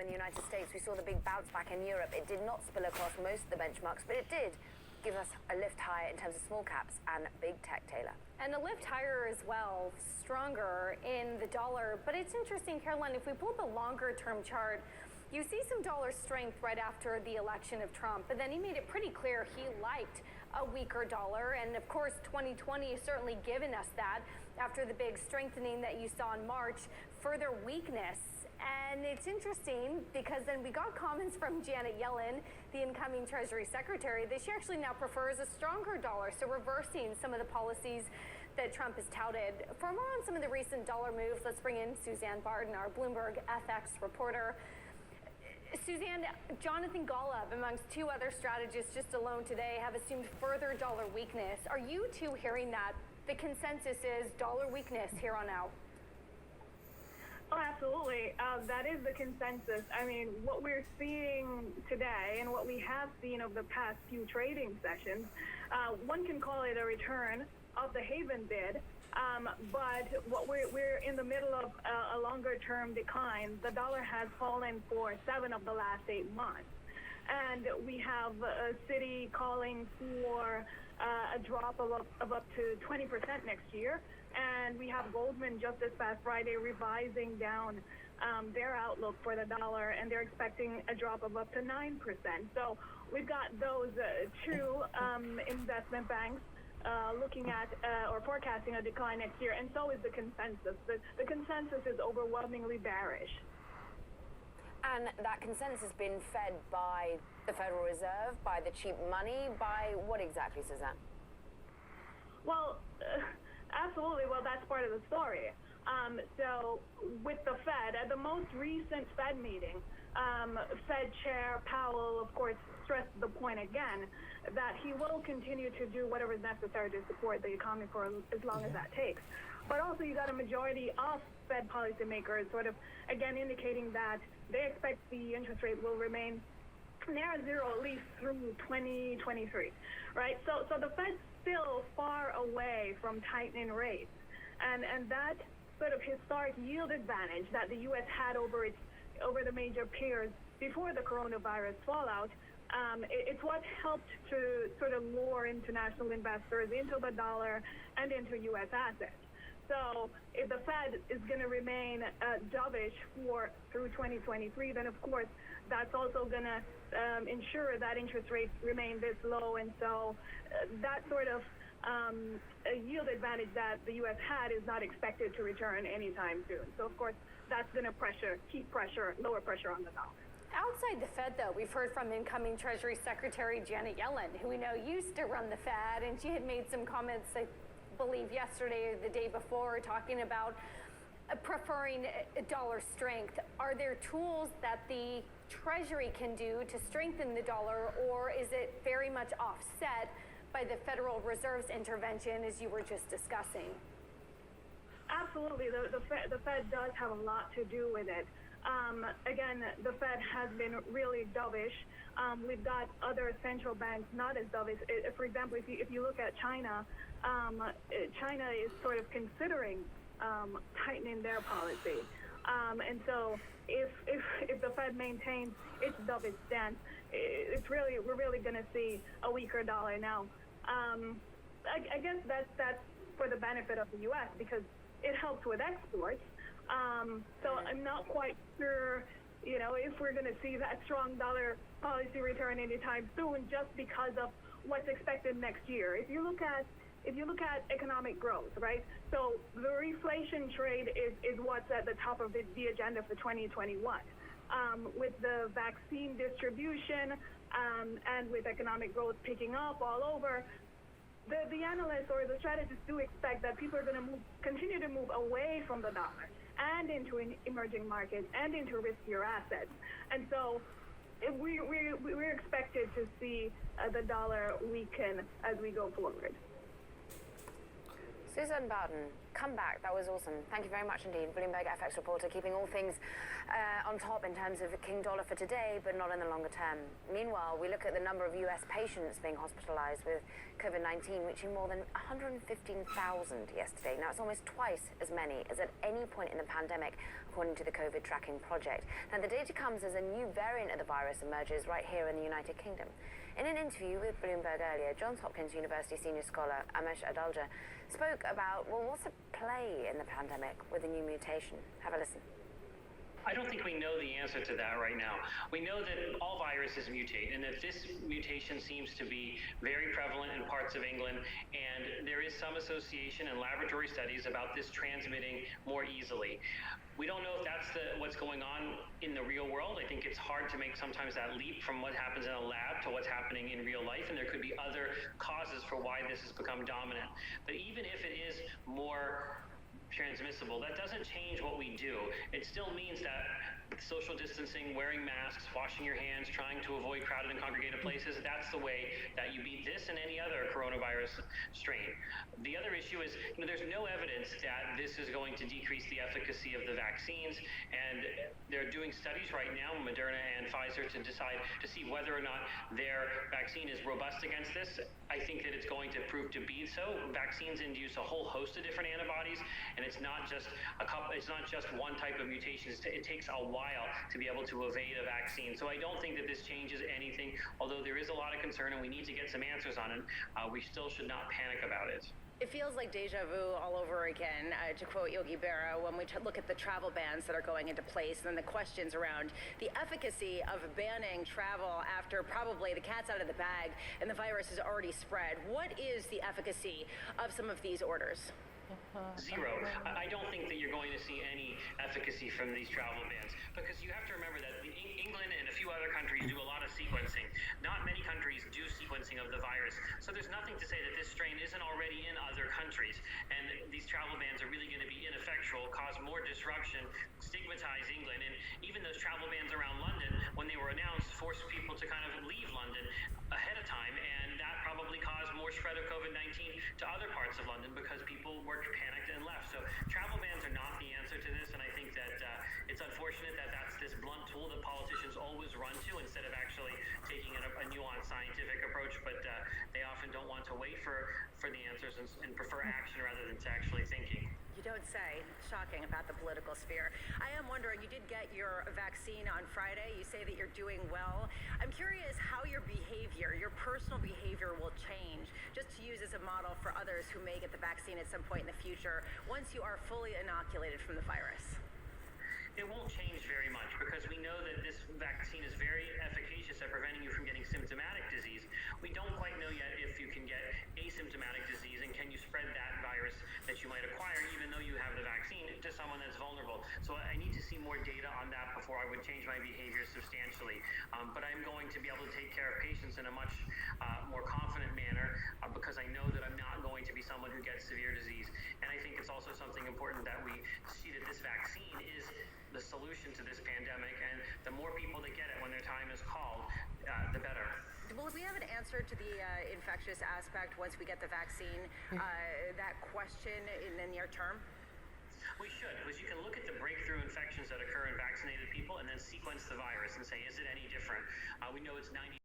in the United States, we saw the big bounce back in Europe. It did not spill across most of the benchmarks, but it did give us a lift higher in terms of small caps and big tech, Taylor. And a lift higher as well, stronger in the dollar. But it's interesting, Caroline, if we pull the longer term chart, you see some dollar strength right after the election of Trump, but then he made it pretty clear he liked a weaker dollar. And of course, 2020 has certainly given us that after the big strengthening that you saw in March, further weakness. And it's interesting because then we got comments from Janet Yellen, the incoming Treasury Secretary, that she actually now prefers a stronger dollar, so reversing some of the policies that Trump has touted. For more on some of the recent dollar moves, let's bring in Suzanne Barton, our Bloomberg FX reporter. Suzanne, Jonathan Golub, amongst two other strategists just alone today, have assumed further dollar weakness. Are you too hearing that? The consensus is dollar weakness here on out. Oh, absolutely. That is the consensus. I mean, what we're seeing today and what we have seen over the past few trading sessions, one can call it a return of the Haven bid. But what we're in the middle of a longer term decline. The dollar has fallen for 7 of the last 8 months. And we have a Citi calling for a drop of up to 20% next year. And we have Goldman just this past Friday revising down their outlook for the dollar, and they're expecting a drop of up to 9%. So we've got those two investment banks looking at or forecasting a decline next year, and so is the consensus. The consensus is overwhelmingly bearish. And that consensus has been fed by the Federal Reserve, by the cheap money, by what exactly, Suzanne? Well, absolutely. Well, that's part of the story. So with the Fed, at the most recent Fed meeting, Fed Chair Powell, of course, stressed the point again that he will continue to do whatever is necessary to support the economy for as long as that takes. But also you got a majority of Fed policymakers sort of, again, indicating that they expect the interest rate will remain near zero at least through 2023, right? So the Fed's still far away from tightening rates. And that sort of historic yield advantage that the U.S. had over the major peers before the coronavirus fallout, it's what helped to sort of lure international investors into the dollar and into U.S. assets. So if the Fed is going to remain dovish through 2023, then of course that's also going to ensure that interest rates remain this low. And so that sort of a yield advantage that the U.S. had is not expected to return anytime soon. So of course that's going to lower pressure on the dollar. Outside the Fed, though, we've heard from incoming Treasury Secretary Janet Yellen, who we know used to run the Fed, and she had made some comments, I believe, yesterday or the day before, talking about preferring dollar strength. Are there tools that the Treasury can do to strengthen the dollar, or is it very much offset by the Federal Reserve's intervention, as you were just discussing? Absolutely. The Fed does have a lot to do with it. Again, the Fed has been really dovish. We've got other central banks not as dovish. For example, if you look at China, China is sort of considering tightening their policy. And so if the Fed maintains its dovish stance, we're really going to see a weaker dollar now. I guess that's for the benefit of the U.S. because it helps with exports. So I'm not quite sure, if we're going to see that strong dollar policy return anytime soon, just because of what's expected next year. If you look at economic growth, right? So the reflation trade is what's at the top of the agenda for 2021. With the vaccine distribution and with economic growth picking up all over, the analysts or the strategists do expect that people are going to continue to move away from the dollar and into emerging markets and into riskier assets. And so we're expected to see the dollar weaken as we go forward. Suzanne Barton, come back. That was awesome. Thank you very much indeed. Bloomberg FX reporter, keeping all things on top in terms of King dollar for today, but not in the longer term. Meanwhile, we look at the number of US patients being hospitalized with COVID-19, reaching more than 115,000 yesterday. Now, it's almost twice as many as at any point in the pandemic, according to the COVID tracking project. Now, the data comes as a new variant of the virus emerges right here in the United Kingdom. In an interview with Bloomberg earlier, Johns Hopkins University senior scholar Amesh Adalja spoke about, well, what's at play in the pandemic with a new mutation. Have a listen. I don't think we know the answer to that right now. We know that all viruses mutate, and that this mutation seems to be very prevalent in parts of England, and there is some association in laboratory studies about this transmitting more easily. We don't know if that's what's going on in the real world. I think it's hard to make sometimes that leap from what happens in a lab to what's happening in real life, and there could be other causes for why this has become dominant. But even if it is more transmissible, that doesn't change what we do. It still means that social distancing, wearing masks, washing your hands, trying to avoid crowded and congregated places, that's the way that you beat this and any other coronavirus strain. The other issue is, there's no evidence that this is going to decrease the efficacy of the vaccines, and they're doing studies right now, Moderna and Pfizer, to see whether or not their vaccine is robust against this. I think that it's going to prove to be so. Vaccines induce a whole host of different antibodies, and it's not just one type of mutation. It takes a while to be able to evade a vaccine. So I don't think that this changes anything, although there is a lot of concern and we need to get some answers on it. We still should not panic about it. It feels like deja vu all over again, to quote Yogi Berra, when we look at the travel bans that are going into place, and then the questions around the efficacy of banning travel after probably the cat's out of the bag and the virus has already spread. What is the efficacy of some of these orders? Zero. I don't think that you're going to see any efficacy from these travel bans, because you have to remember that England and a few other countries do a lot of sequencing. Not many countries do sequencing of the virus, so there's nothing to say that this strain isn't already in other countries, and these travel bans are really going to be ineffectual, cause more disruption, stigmatize England, and even those travel bans around London, when they were announced, forced people to kind of leave London ahead of time, and that probably caused more spread of COVID-19 to other parts of London because people were panicked and left. So travel bans are not the answer to this, and I think that it's unfortunate that that's this blunt tool that politicians always run to instead of actually taking a nuanced scientific approach, but they often don't want to wait for the answers and prefer action rather than to actually thinking. You don't say. Shocking about the political sphere. I am wondering, you did get your vaccine on Friday. You say that you're doing well. I'm curious how your behavior, your personal behavior will change, just to use as a model for others who may get the vaccine at some point in the future, once you are fully inoculated from the virus. It won't change very much because we know that this vaccine is very efficacious at preventing you from getting symptomatic disease. We don't quite know yet if you can get asymptomatic disease and can you spread that virus that you might acquire even though you have the vaccine to someone that's vulnerable. So I need to see more data on that before I would change my behavior substantially. But I'm going to be able to take care of patients in a much more confident manner because I know that I'm not going to be someone who gets severe disease. And I think it's also something important that we see that this vaccine is the solution to this pandemic, and the more people that get it when their time is called, the better. Will we have an answer to the infectious aspect once we get the vaccine, that question in the near term? We should, because you can look at the breakthrough infections that occur in vaccinated people and then sequence the virus and say, is it any different? We know it's 90